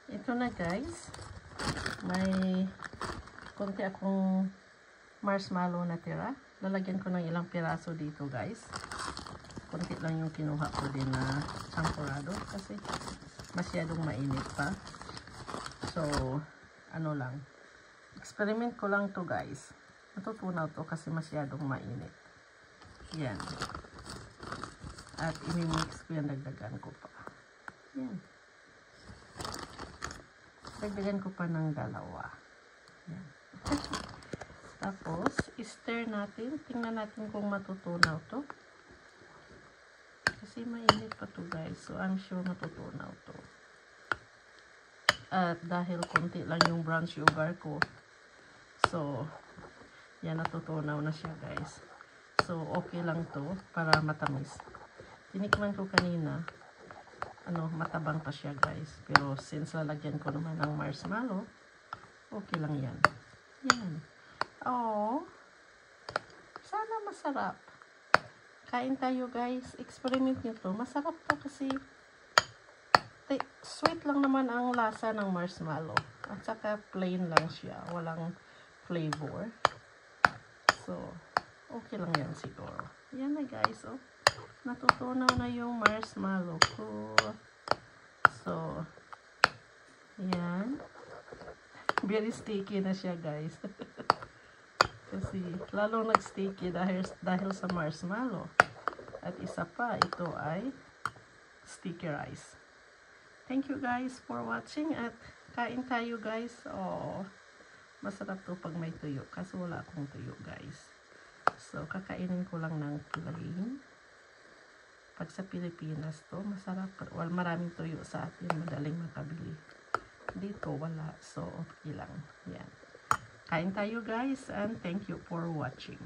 Ito na guys. May konti akong marshmallow na tira. Lalagyan ko ng ilang piraso dito guys. Konti lang yung kinuha ko din na champurado kasi masyadong mainit pa. So, ano lang. Experiment ko lang to guys. Matutunaw to kasi masyadong mainit. Yan. At ini-mix ko yan, dagdagan ko pa. Yan. Dagdagan ko pa ng dalawa. Yan. Tapos, stir natin. Tingnan natin kung matutunaw to. Kasi mainit pa to guys. So, I'm sure matutunaw to. At dahil konti lang yung brown sugar ko. So, yan, natutunaw na siya guys. So, okay lang to para matamis. Tinikman ko kanina, matabang pa siya guys. Pero since lalagyan ko naman ng marshmallow, okay lang yan. Yan. Oh, sana masarap. Kain tayo guys. Experiment nyo to. Masarap to kasi sweet lang naman ang lasa ng marshmallow. At saka plain lang siya. Walang flavor. So, okay lang yan siguro. Yan na guys, oh. Natutunaw na yung marshmallow ko. So, yan. Very sticky na siya, guys. Kasi, lalong nag-sticky dahil sa marshmallow. At isa pa, ito ay sticky rice. Thank you guys for watching. At kain tayo, guys. Oh, masarap to pag may tuyo. Kasi wala akong tuyo, guys. So, kakainin ko lang ng plain. Pag sa Pilipinas to, masarap. Well, maraming tuyo sa atin. Madaling makabili. Dito, wala. So, okay lang. Yan. Kain tayo guys and thank you for watching.